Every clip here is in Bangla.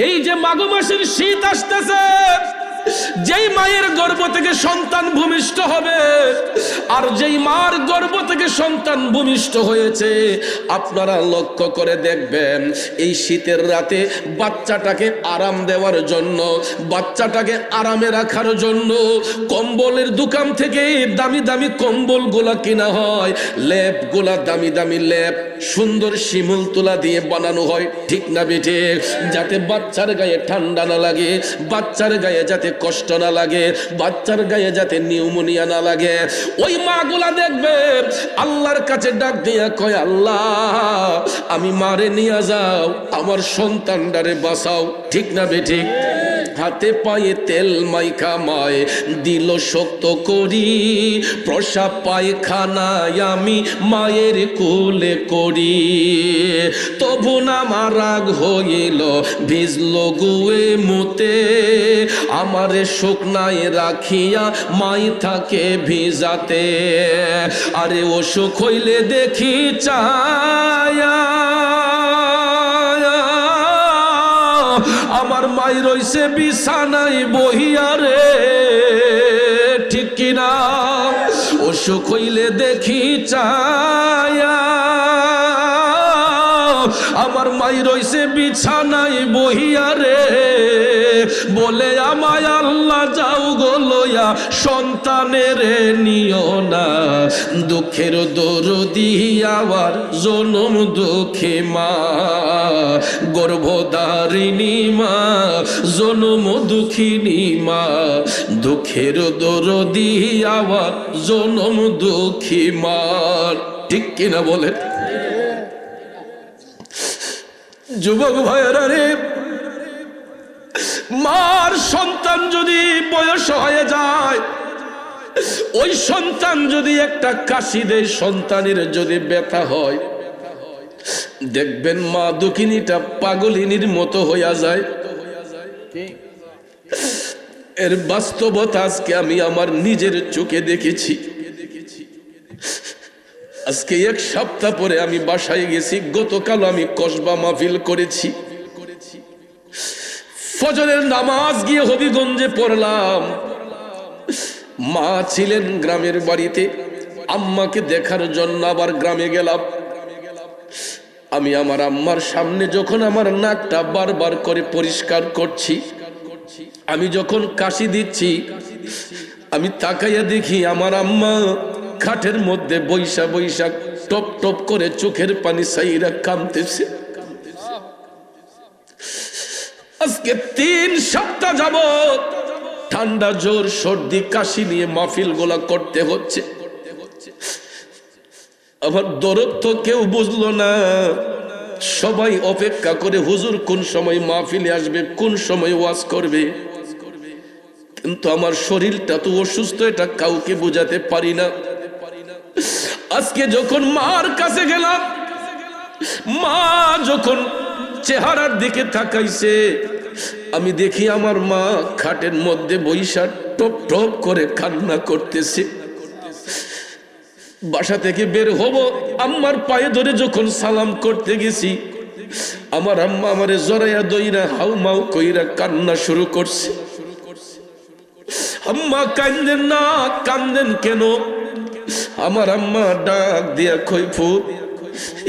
এই যে মাঘ মাসের শীত আসতেছে, যেই মায়ের গর্ভ থেকে সন্তান ভূমিষ্ঠ হবে আর যেই মার গর্ভ থেকে সন্তান ভূমিষ্ঠ হয়েছে, আপনারা লক্ষ্য করে দেখবেন এই শীতের রাতে বাচ্চাটাকে আরাম দেওয়ার জন্য, বাচ্চাটাকে আরামে রাখার জন্য কম্বলের দোকান থেকে দামি দামি কম্বল গুলা কিনা হয়, লেপ গুলা দামি দামি লেপ সুন্দর শিমুল তুলা দিয়ে বানানো হয়, ঠিক না বেঠে? যাতে বাচ্চার গায়ে ঠান্ডা না লাগে, বাচ্চার গায়ে যাতে কষ্ট না লাগে, বাচ্চার গায়ে যাতে নিউমোনিয়া না লাগে। ওই মা গুলা দেখবে আল্লাহর কাছে ডাক দিয়া কয়, আল্লাহ আমি মারে নিয়ে যাও, আমার সন্তানটারে বাঁচাও, ঠিক না বেঠিক? হাতে পায়ে তেল মাইখা মায় দিল শক্ত করি, প্রসাব পায়খানায় আমি মায়ের কোলে করি, তবু না আমার রাগ হইল ভিজল গুয়ে মুতে, আমারে শুকনায় রাখিয়া মাই থাকে ভিজাতে, আরে অসুখ হইলে দেখি চায়া আমার মাই রইছে বিছানায় বহিয়া রে, ঠিক কিনা? অসুখ হইলে দেখি চায়া আমার মাই রইছে বিছানায় বহিয়া রে, বলে আমায় আল্লাহ যাও গো লইয়া সন্তানের নিও না, দুঃখের দরদি আবার জনম দুঃখী মা, গর্ভধারিণী মা, জনম দুঃখিনী মা, দুঃখের দরদি আবার জনম দুঃখী মা, ঠিক কিনা বলে? যুবক ভাইয়েরা রে, মার সন্তান যদি বয়স হয়ে যায়, ওই সন্তান যদি একটা কাশি দেয়, সন্তানের যদি ব্যথা হয়, দেখবেন মা দুঃখিনীটা পাগলিনীর মতো হইয়া যায়। এর বাস্তবতা আজকে আমি আমার নিজের চোখে দেখেছি। আজকে এক সপ্তাহ পরে আমি বাসায় গেছি, গতকাল আমি কসবা মাহফিল করেছি, ফজরের নামাজ গিয়ে হবিগঞ্জে পড়লাম। মা ছিলেন গ্রামের বাড়িতে, আম্মাকে দেখার জন্য আবার গ্রামে গেলাম। আমি আমার আম্মার সামনে যখন আমার নাকটা বারবার করে পরিষ্কার করছি, আমি যখন কাশি দিচ্ছি, আমি তাকাইয়া দেখি আমার আম্মা খাটের মধ্যে বৈশা বৈশা টপ টপ করে চোখের পানি সাইরা কাঁদতেছে। আজকে 3 সপ্তাহ যাবত ঠান্ডা জ্বর সর্দি কাশি নিয়ে মাহফিল গোলা করতে হচ্ছে। আমার দরদ তো কেউ বুঝলো না, সবাই অপেক্ষা করে হুজুর কোন সময় মাহফিলে আসবে, কোন সময় ওয়াজ করবে, কিন্তু আমার শরীরটা তো অসুস্থ, এটা কাউকে বোঝাতে পারি না। আজকে যখন মার কাছে গেলাম, মা যখন চেহারার দিকে তাকাইছে, আমি দেখি আমার মা খাটের মধ্যে বইসা টপ টপ করে কান্না করতেছে। বাসা থেকে বের হব, আম্মার পায়ে ধরে যখন সালাম করতে গেছি, আমার আম্মা আমারে জড়াইয়া দইরা হাউ মাউ কইরা কান্না শুরু করছে। আম্মা কান্দেন না, কান্দেন কেন? আমার আম্মা ডাক দিয়া কই, পুত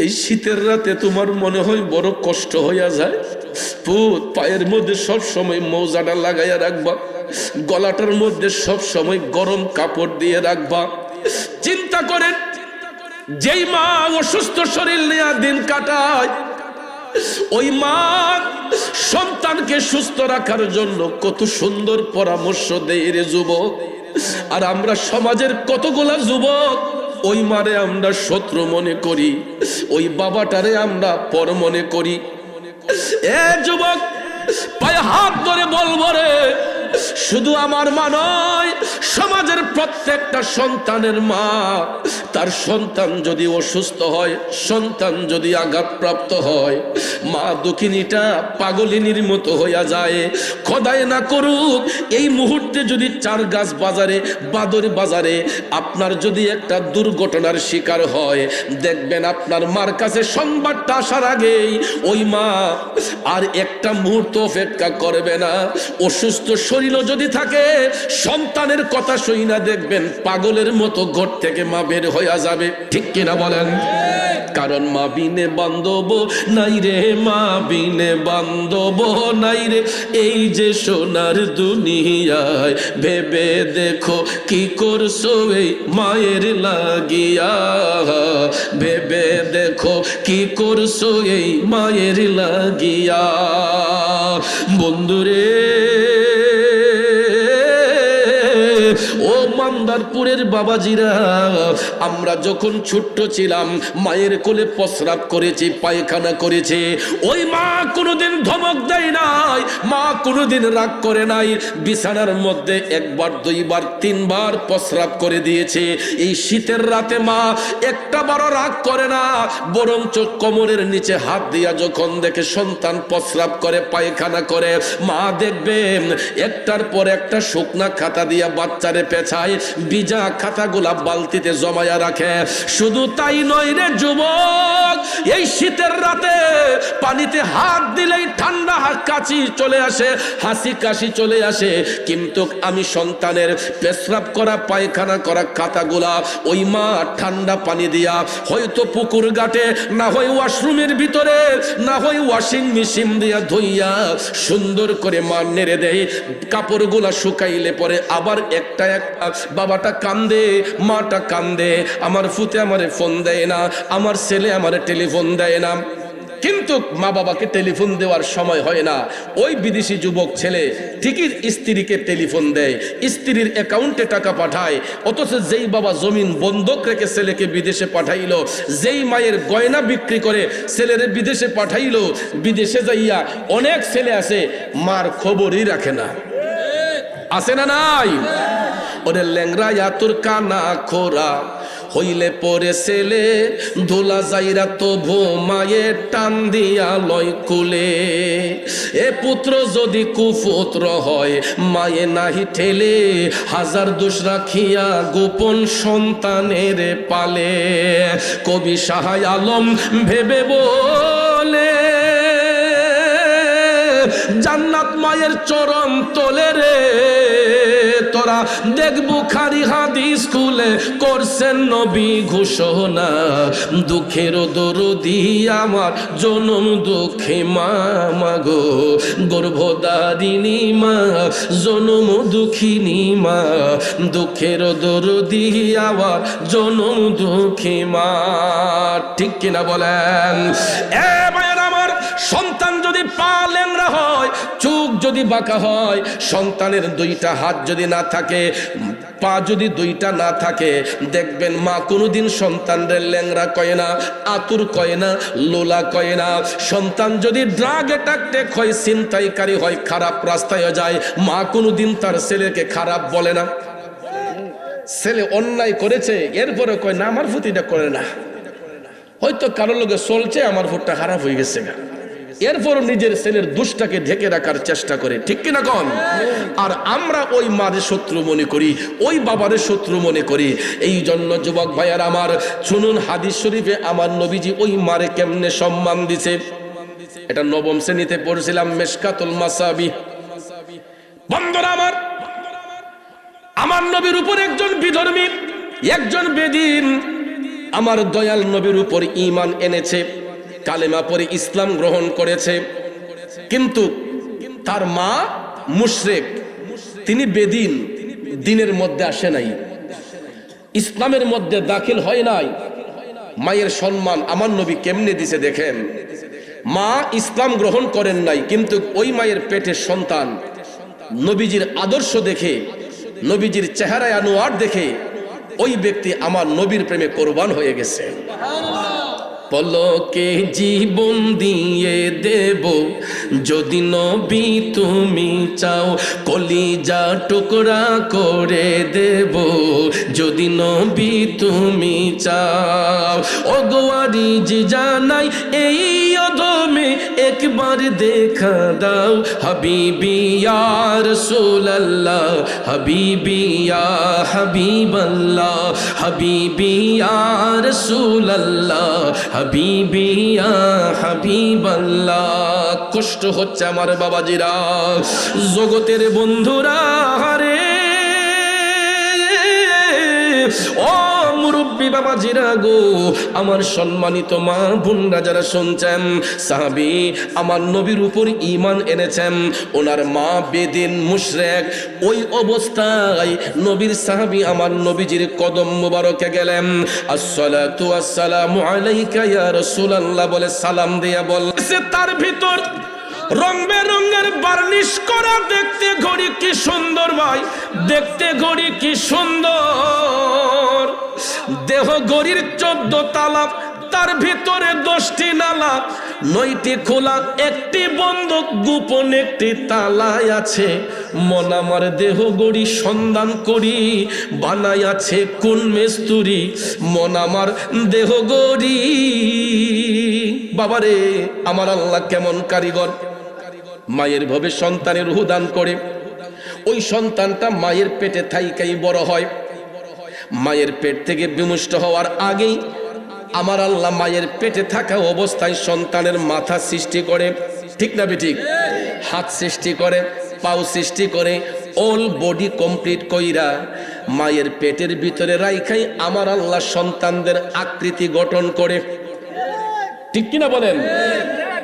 এই শীতের রাতে তোমার মনে হয় বড় কষ্ট হইয়া যায়, পুত পায়ের মধ্যে সব সময় মৌজাটা লাগাইয়া রাখবা, গলাটার মধ্যে সব সময় গরম কাপড় দিয়ে রাখবা। চিন্তা করেন, যেই মা অসুস্থ শরীর নিয়ে দিন কাটায়, ওই মা সন্তানকে সুস্থ রাখার জন্য কত সুন্দর পরামর্শ দেয় রে যুবক। আর আমরা সমাজের কতগুলা যুবক ওই মারে আমরা শত্রু মনে করি, ওই বাবাটারে আমরা পর মনে করি। এ যুবক, পায়ে হাত ধরে বলবো রে, শুধু আমার মা নয়, সমাজের প্রত্যেকটা সন্তানের মা তার সন্তান যদি অসুস্থ হয়, সন্তান যদি আঘাতপ্রাপ্ত হয়, মা দুঃখিনীটা পাগলিনীর মতো হইয়া যায়। খোদাই না করুক এই মুহূর্তে যদি চারগাছ বাজারে, বাদর বাজারে আপনার যদি একটা দুর্ঘটনার শিকার হয়, দেখবেন আপনার মার কাছে সংবাদটা আসার আগেই ওই মা আর একটা মুহূর্ত অপেক্ষা করবে না। অসুস্থ শরীরও যদি থাকে, সন্তানের কথা শুই না দেখবেন পাগলের মতো ঘর থেকে মা বের হইয়া যাবে। ঠিক কিনা বলেন? কারণ মা বিনে বান্ধব নাই রে, মা বিনে বান্ধব নাই রে, এই যে সোনার দুনিয়ায়। ভেবে দেখো কি করছো এই মায়ের লাগিয়া, ভেবে দেখো কি করছো এই মায়ের লাগিয়া। বন্ধুরে ও মান্দারপুরের বাবাজিরা, আমরা যখন ছোট্ট ছিলাম মায়ের কোলে প্রস্রাব করেছি, পায়খানা করেছে, ওই মা কোনোদিন ধমক দেয় নাই, মা কোনোদিন রাগ করে নাই। বিছানার মধ্যে একবার, দুইবার, তিনবার প্রস্রাব করে দিয়েছে। এই শীতের রাতে মা একটা বড় রাগ করে না, বরঞ্চ কোমরের নিচে হাত দিয়া যখন দেখে সন্তান প্রস্রাব করে, পায়খানা করে, মা দেখবেন একটার পর একটা শুকনা খাতা দিয়া বাচ্চারে পেছায়, ভিজা খাতাগুলা বালতিতে জমায়া রাখে। শুধু তাই নয় রে যুবক, এই শীতের রাতে পানিতে হাত দিলেই ঠান্ডা কাশি চলে আসে, হাসি কাশি চলে আসে। কিন্তু আমি সন্তানের পেশরাব করা, পায়খানা করা খাতাগুলা ওই মা ঠান্ডা পানি দিয়া, হয়তো পুকুর ঘাটে, না হয় ওয়াশরুমের ভিতরে, না হয় ওয়াশিং মেশিন দিয়া ধুইয়া সুন্দর করে মা নেড়ে দেয়। কাপড়গুলা শুকাইলে পরে আবার একটা বাবাটা কান্দে, মাটা কান্দে, আমার ফুতে আমারে ফোন দেয় না, আমার ছেলে আমারে টেলিফোন দেয় না। কিন্তু মা বাবাকে টেলিফোন দেওয়ার সময় হয় না। ওই বিদেশি যুবক ছেলে ঠিকই স্ত্রীকে টেলিফোন দেয়, স্ত্রীর অ্যাকাউন্টে টাকা পাঠায়, অথচ যেই বাবা জমিন বন্ধক রেখে ছেলেকে বিদেশে পাঠাইলো, যেই মায়ের গয়না বিক্রি করে ছেলের বিদেশে পাঠাইলো, বিদেশে যাইয়া অনেক ছেলে আছে মার খবরই রাখে না। আছে না নাই? ওরে ল্যাংরা তোর কানা খোরা হইলে পরে ছেলে, ধোলা যাইরা তো মায়ের টান দিয়া লয় কুলে। এ পুত্র যদি কুপুত্র হয় মায়ে নাহি ঠেলে, হাজার দোষ রাখিয়া গোপন সন্তানের পালে। কবি শাহ আলম ভেবে বলে, জান্নাত মায়ের চরণ তলে রে, তোরা দেখবো খারি হাদিস খুলে করছেন নবী ঘোষণা। দুঃখের দরদি আমার জনম দুঃখে মা, মাগো গর্ভধারিণী মা, জনম দুঃখিনী মা, দুঃখের দরদি আমার জনম দুঃখী মা। ঠিক কিনা বলেন? এ মায়ের আমার, সন্তান যদি পা ল্যাংড়া হয়, চোখ যদি বাঁকা হয়, সন্তানের দুইটা হাত যদি না থাকে, পা যদি দুইটা না থাকে, দেখবেন মা কোনোদিন সন্তানদের ল্যাংড়া কয় না, আতুর কয় না, লোলা কয় না। সন্তান যদি ড্রাগ অ্যাটাক হয়, ছিনতাইকারী হয়, খারাপ রাস্তায় যায়, মা কোনোদিন তার ছেলেকে খারাপ বলে না। ছেলে অন্যায় করেছে, এরপরে কয় না আমার ফুটিটা করে না, হয়তো কারোর লোকে চলছে, আমার ফুটটা খারাপ হয়ে গেছে গা, এরপরও নিজের ছেলের দুষ্টাকে ঢেকে রাখার চেষ্টা করে। ঠিক কিনা কন? আর আমরা ওই মারে শত্রু মনে করি, ওই বাবারে শত্রু মনে করি। এই জন্য যুবক ভাইয়ার আমার, শুনুন হাদিস শরীফে আমার নবীজি ওই মারে কেমনে সম্মান দিছে। এটা নবম শ্রেণীতে পড়ছিলাম, মেশকাতুল মাসাবি। বন্ধুরা আমার, আমার নবীর উপর একজন বিধর্মী, একজন বেদিন আমার দয়াল নবীর উপর ঈমান এনেছে, কালেমা পড়ে ইসলাম গ্রহণ করেছে, কিন্তু তার মা মুশরিক, তিনি বেদিন, দিনের মধ্যে আসে নাই, ইসলামের মধ্যে দাখিল হয় নাই। মায়ের সম্মান আমার নবী কেমনে দিছে দেখেন। মা ইসলাম গ্রহণ করেন নাই, কিন্তু ওই মায়ের পেটে সন্তান নবীজির আদর্শ দেখে, নবীজির চেহারায় আনোয়ার দেখে ওই ব্যক্তি আমার নবীর প্রেমে কোরবান হয়ে গেছে। পলকে জীবন দিয়ে দেব যদি নবী তুমি চাও, কলিজা টুকরা করে দেব যদি নবী তুমি চাও। ওগোয়ারি জি জানাই এই অদমে একবার দেখা দাও, হাবিবি ইয়া রাসূলুল্লাহ, হাবিবি ইয়া হাবিবাল্লাহ, হাবিবি ইয়া রাসূলুল্লাহ, হাবিবি ইয়া হাবিবাল্লাহ। কষ্ট হচ্ছে আমার বাবাজিরা, জগতের বন্ধুরা রে, ও মুরব্বী বাবাজিরা গো, আমার সম্মানিত মা বোনরা যারা শুনছেন, সাহাবী আমার নবীর উপর ঈমান এনেছেন, ওনার মা বেদিন মুশরিক, ওই অবস্থায় নবীর সাহাবী আমার নবীজির কদম মোবারকে গেলেন, আসসালাতু ওয়াসসালামু আলাইকা ইয়া রাসূলুল্লাহ বলে সালাম দিয়া বলছে, তার ভিতর রং বেরঙের বার্নিশ করা দেখতে ঘড়ি কি সুন্দর ভাই, দেখতে ঘড়ি কি সুন্দর, দেহ ঘড়ির 14 তালা, তার ভিতরে 10টি নালা, 9টি খোলা, 1টি বন্ধ, গোপন 1টি তালায় আছে। মন আমার দেহ গড়ি সন্ধান করি, বানাই আছে কোন মেস্তুরি, মন আমার দেহ গড়ি। বাবারে আমার আল্লাহ কেমন কারিগর, মায়ের ভাবে সন্তানের রূহ দান করে, ওই সন্তানটা মায়ের পেটে থাইকাই বড় হয়। মায়ের পেট থেকে বিমুষ্ট হওয়ার আগেই আমার আল্লাহ মায়ের পেটে থাকা অবস্থায় সন্তানের মাথা সৃষ্টি করে, ঠিক না বেঠিক? হাত সৃষ্টি করে, পাও সৃষ্টি করে, অল বডি কমপ্লিট কইরা মায়ের পেটের ভিতরে রাইখাই আমার আল্লাহ সন্তানদের আকৃতি গঠন করে, ঠিক কিনা বলেন?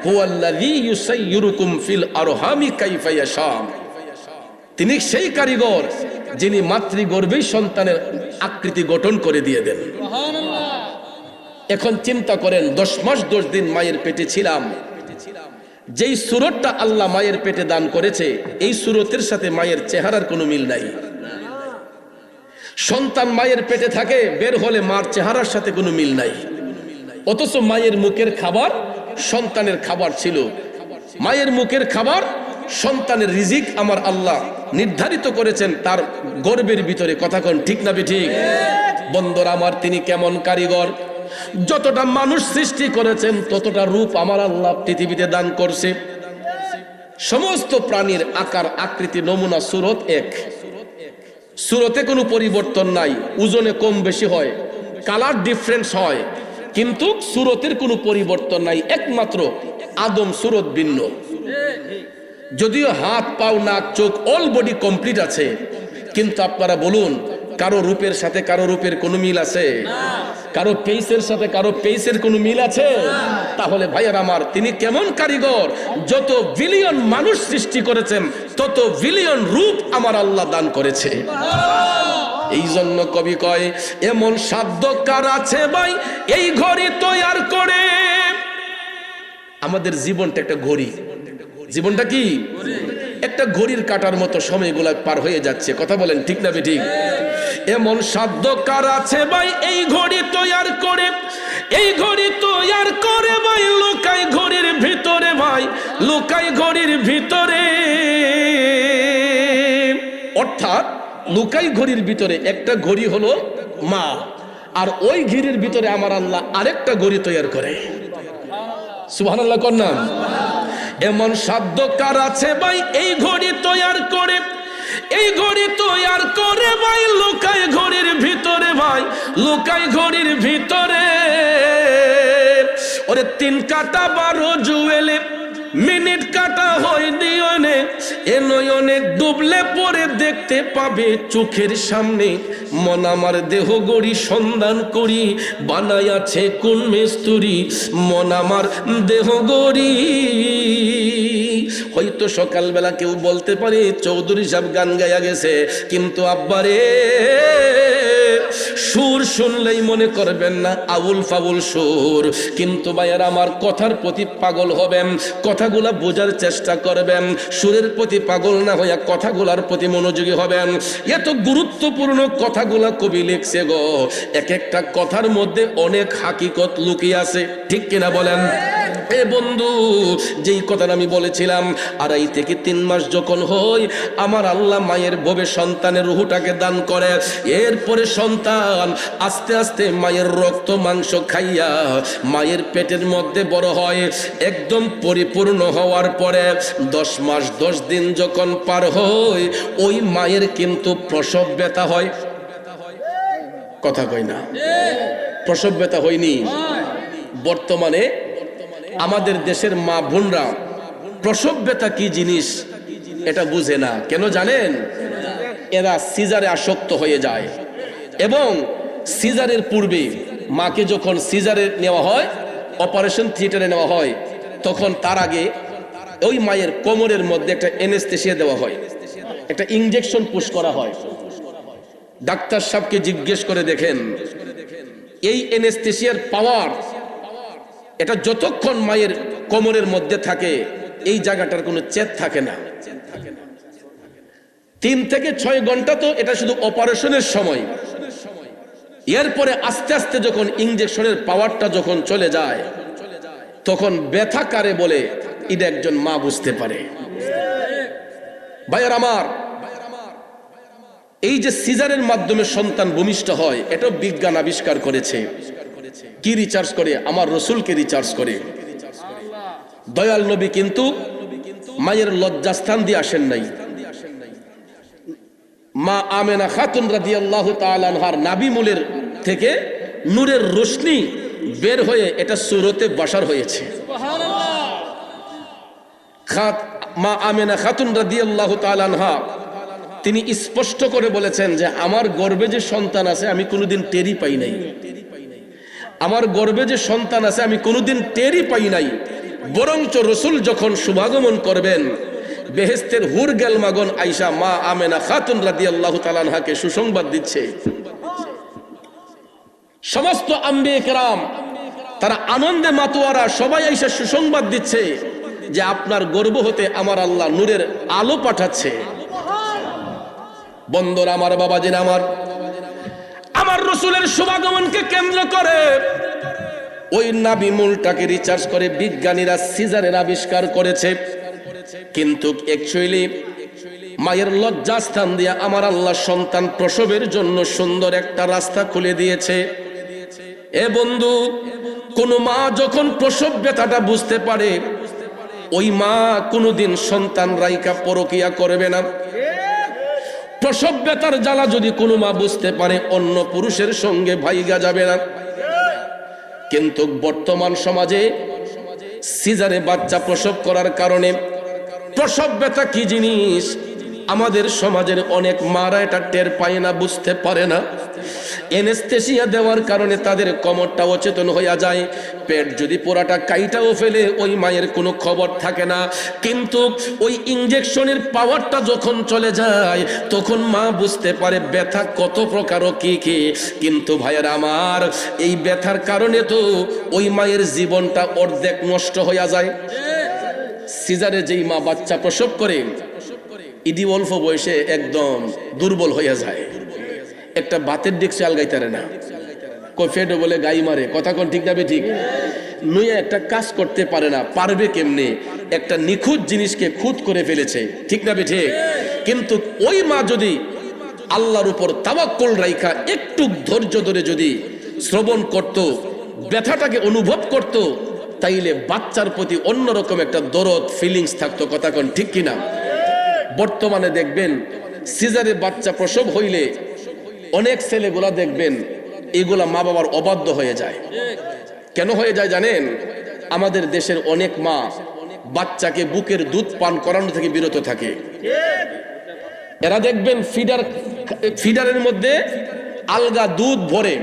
হুয়াল্লাযী ইউসাইয়িরুকুম ফিল আরহামি কাইফা ইয়াশা, তিনি সেই কারিগর যিনি মাতৃগর্ভেই সন্তানের আকৃতি গঠন করে দিয়ে দেন। এখন চিন্তা করেন, 10 মাস 10 দিন মায়ের পেটে ছিলাম, যেই সুরতটা আল্লাহ মায়ের পেটে দান করেছে, এই সুরতের সাথে মায়ের চেহারার কোনো মিল নাই। সন্তান মায়ের পেটে থাকে, বের হলে মার চেহারার সাথে কোনো মিল নাই। অথচ মায়ের মুখের খাবার সন্তানের খাবার ছিল, মায়ের মুখের খাবার সন্তানের রিজিক আমার আল্লাহ নির্ধারিত করেছেন তার গর্ভের ভিতরে। কথা কোন ঠিক না বেঠিক? বন্ধুরা আমার, তিনি কেমন কারিগর, যতটা মানুষ সৃষ্টি করেছেন ততটা রূপ আমার আল্লাহ পৃথিবীতে দান করছে। সমস্ত প্রাণীর আকার আকৃতি নমুনা সুরত এক, সুরতে কোনো পরিবর্তন নাই, ওজনে কম বেশি হয়, কালার ডিফারেন্স হয়, কিন্তু সুরতের কোনো পরিবর্তন নাই, একমাত্র আদম সুরত ভিন্ন। যদিও হাত পাও নাক চোখ অল বডি কমপ্লিট আছে, কিন্তু আপনারা বলুন কারো রূপের সাথে কারো রূপের কোনো মিল আছে? কারো পেইসের সাথে কারো পেইসের কোনো মিল আছে? তাহলে ভাইয়ার আমার, তিনি কেমন কারিগর, যত বিলিয়ন মানুষ সৃষ্টি করেছেন তত বিলিয়ন রূপ আমার আল্লাহ দান করেছে। এই জন্য কবি কয়, এমন সাধ্য কার আছে ভাই এই ঘড়ি তৈয়ার করে। আমাদের জীবনটা একটা ঘড়ি, জীবনটা কি একটা ঘড়ির কাটার মতো, সময়গুলা পার হয়ে যাচ্ছে। কথা বলেন ঠিক না বেঠিক? এমন সাধ্য কার আছে ভাই এই ঘড়ি তৈয়ার করে, এই ঘড়ি তৈয়ার করে ভাই, লুকাই ঘড়ির ভিতরে ভাই, লুকাই ঘড়ির ভিতরে। অর্থাৎ লুকাই ঘড়ির ভিতরে একটা ঘড়ি হলো মা, আর ওই ঘড়ির ভিতরে আমার আল্লাহ আরেকটা ঘড়ি তৈয়ার করে। সুবহানাল্লাহ কর না? এমন সাধ্য কার আছে ভাই এই ঘড়ি তৈয়ার করে, এই ঘড়ি তৈয়ার করে ভাই, লুকাই ঘড়ির ভিতরে ভাই, লুকাই ঘড়ির ভিতরে। ওরে 3 কাটা 12 জুয়েলে, মিনিট কাটা হয় নিয়নে, এ নয়নে ডুবলে পরে দেখতে পাবে চোখের সামনে। মন আমার দেহ গড়ি সন্ধান করি, বানাই আছে কোন মেস্তুরি, মন আমার দেহ গড়ি। হয়তো সকালবেলা কেউ বলতে পারে চৌধুরী সাহেব গান গাইয়া গেছে, কিন্তু আব্বারে সুর শুনলেই মনে করবেন না আউল ফাউল সুর, কিন্তু ভাইয়ার আমার কথার প্রতি পাগল হবেন, কথাগুলা বোঝার চেষ্টা করবেন, সুরের প্রতি পাগল না হইয়া কথাগুলার প্রতি মনোযোগী হবেন। এত গুরুত্বপূর্ণ কথাগুলা কবি লিখছে গো, এক একটা কথার মধ্যে অনেক হাকিকত লুকিয়ে আছে, ঠিক কিনা বলেন? এ বন্ধু, যেই কথাটা আমি বলেছিলাম 2.5 থেকে 3 মাস যখন হয় আমার আল্লাহ মায়ের ভবে সন্তানের রুহটাকে দান করে, এরপরে সন্তান আস্তে আস্তে মায়ের রক্ত মাংস খাইয়া মায়ের পেটের মধ্যে বড় হয়। একদম পরিপূর্ণ হওয়ার পরে 10 মাস 10 দিন যখন পার হয় ওই মায়ের কিন্তু প্রসব ব্যথা হয়। কথা কই না? প্রসব ব্যথা হয়নি? বর্তমানে আমাদের দেশের মা বোনরা প্রসব ব্যথা কি জিনিস এটা বুঝে না। কেন জানেন? এরা সিজারে আসক্ত হয়ে যায়, এবং সিজারের পূর্বে মাকে যখন সিজারে নেওয়া হয়, অপারেশন থিয়েটারে নেওয়া হয়, তখন তার আগে ওই মায়ের কোমরের মধ্যে একটা অ্যানেস্থেসিয়া দেওয়া হয়, একটা ইনজেকশন পুশ করা হয়। ডাক্তার সাহেবকে জিজ্ঞেস করে দেখেন, এই অ্যানেস্থেসিয়ার পাওয়ার, এটা যতক্ষণ মায়ের কোমরের মধ্যে থাকে এই জায়গাটার কোনো চেত থাকে না। 3 থেকে 6 ঘন্টা তো এটা শুধু অপারেশনের সময়, এরপরে আস্তে আস্তে যখন ইনজেকশনের পাওয়ারটা যখন চলে যায় তখন ব্যথা কারে বলে এটা একজন মা বুঝতে পারে। ভাইয়ার আমার, এই যে সিজারের মাধ্যমে সন্তান ভূমিষ্ঠ হয় এটা বিজ্ঞান আবিষ্কার করেছে। কি রিচার্জ করে? আমার রসুলকে রিচার্জ করে। দয়াল নবী কিন্তু মায়ের লজ্জাস্থান দিয়ে আসেন নাই। মা আমেনা খাতুন রাদিয়াল্লাহু তাআলা আনহার নাভিমূলের থেকে নূরের রোশনি বের হয়ে এটা সূরতে বাশার হয়েছে। মা আমেনা খাতুন রাদিয়াল্লাহু তাআলা আনহা তিনি স্পষ্ট করে বলেছেন যে আমার গর্ভে যে সন্তান আছে আমি কোনোদিন টেরই পাই নাই, আমার গর্ভে যে সন্তান আছে আমি কোনোদিন টেরই পাই নাই। বরঞ্চ রসুল যখন শুভাগমন করবেন বেহেশতের হুর গেলমাগন আয়েশা মা আমেনা খাতুন রাদিয়াল্লাহু তাআলা আনহাকে সুসংবাদ দিচ্ছে। সমস্ত আম্বিয়া কেরাম তারা আনন্দে মাতোয়ারা, সবাই আয়েশা সুসংবাদ দিচ্ছে যে আপনার গর্ভ হতে আমার আল্লাহ নূরের আলো পাঠাচ্ছে। বন্ধুরা আমার, বাবাজিরা আমার রসুলের শুভাগমনকে কেন্দ্র করে ওই নাভিমূলটাকে রিচার্জ করে বিজ্ঞানীরা সিজারের আবিষ্কার করেছে। কিন্তু অ্যাকচুয়ালি মায়ের লজ্জাস্থান দিয়ে আমার আল্লাহ সন্তান প্রসবের জন্য সুন্দর একটা রাস্তা খুলে দিয়েছে। এ বন্ধু, কোন মা যখন প্রসব ব্যথাটা বুঝতে পারে ওই মা কোনোদিন সন্তান রাইকা পরকিয়া করবে না। প্রসব ব্যথার জ্বালা যদি কোনো মা বুঝতে পারে অন্য পুরুষের সঙ্গে ভাইগা যাবে না। কিন্তু বর্তমান সমাজে সিজারে বাচ্চা প্রসব করার কারণে প্রসব ব্যথা কি জিনিস আমাদের সমাজের অনেক মারা এটা টের পায় না, বুঝতে পারে না। অ্যানেস্থেসিয়া দেওয়ার কারণে তাদের কোমরটা অচেতন হইয়া যায়। পেট যদি পোড়াটা কাইটাও ফেলে ওই মায়ের কোনো খবর থাকে না। কিন্তু ওই ইনজেকশনের পাওয়ারটা যখন চলে যায় তখন মা বুঝতে পারে ব্যথা কত প্রকার ও কি কি। কিন্তু ভাইয়ের আমার, এই ব্যথার কারণে তো ওই মায়ের জীবনটা অর্ধেক নষ্ট হইয়া যায়। সিজারে যেই মা বাচ্চা প্রসব করে ইডি অল্প বয়সে একদম দুর্বল হইয়া যায়। একটা বাতের ডিক্সে আলগাইতারে না, কফেডো বলে গাই মারে, কথা কোন ঠিক যাবে ঠিক নুয়ে একটা কাজ করতে পারে না, পারবে কেমনে? একটা নিখুঁত জিনিসকে খুঁত করে ফেলেছে, ঠিক না বে ঠিক? কিন্তু ওই মা যদি আল্লাহর উপর তাওয়াক্কুল রাইখা একটু ধৈর্য ধরে যদি শ্রবণ করত, ব্যথাটাকে অনুভব করত, তাইলে বাচ্চার প্রতি অন্যরকম একটা দরদ ফিলিংস থাকতো, কথা কোন ঠিক কিনা? বর্তমানে দেখবেন সিজারে বাচ্চা প্রসব হইলে অনেক ছেলেগুলা দেখবেন এগুলা মা বাবার অবাধ্য হয়ে যায়। কেন হয়ে যায় জানেন? আমাদের দেশের অনেক মা বাচ্চাকে বুকের দুধ পান করানো থেকে বিরত থাকে। এরা দেখবেন ফিডারের মধ্যে আলগা দুধ ভরে,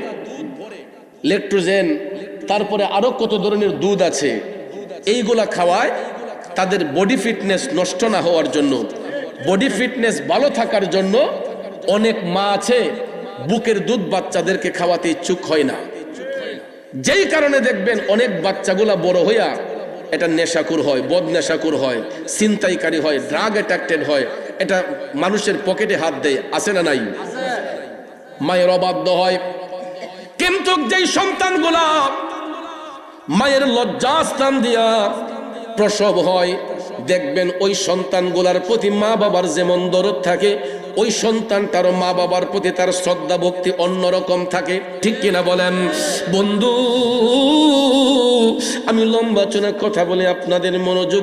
ল্যাকটোজেন, তারপরে আরো কত ধরনের দুধ আছে, এইগুলা খাওয়ায় তাদের বডি ফিটনেস নষ্ট না হওয়ার জন্য, বডি ফিটনেস ভালো থাকার জন্য। অনেক মা আছে বুকের দুধ বাচ্চাদেরকে খাওয়াতে ইচ্ছুক হয় না। যেই কারণে দেখবেন অনেক বাচ্চাগুলা বড় হইয়া এটা নেশাকুর হয়, বদ নেশাকুর হয়, ছিনতাইকারী হয়, ড্রাগ অ্যাট্রাক্টেড হয়, এটা মানুষের পকেটে হাত দেয়, আছে না নাই? মায়ের অবাধ্য হয়। কিন্তু যেই সন্তানগুলা মায়ের লজ্জাস্থান দিয়া প্রসব হয়, দেখবেন ওই সন্তানগুলার প্রতি মা বাবার যেমন দরদ থাকে, ওই সন্তানটার মা বাবার প্রতি তার শ্রদ্ধা ভক্তি অন্যরকম থাকে। ঠিক কিনা বলেন? বন্ধু, আমি লম্বা চড়া কথা বলে আপনাদের মনোযোগ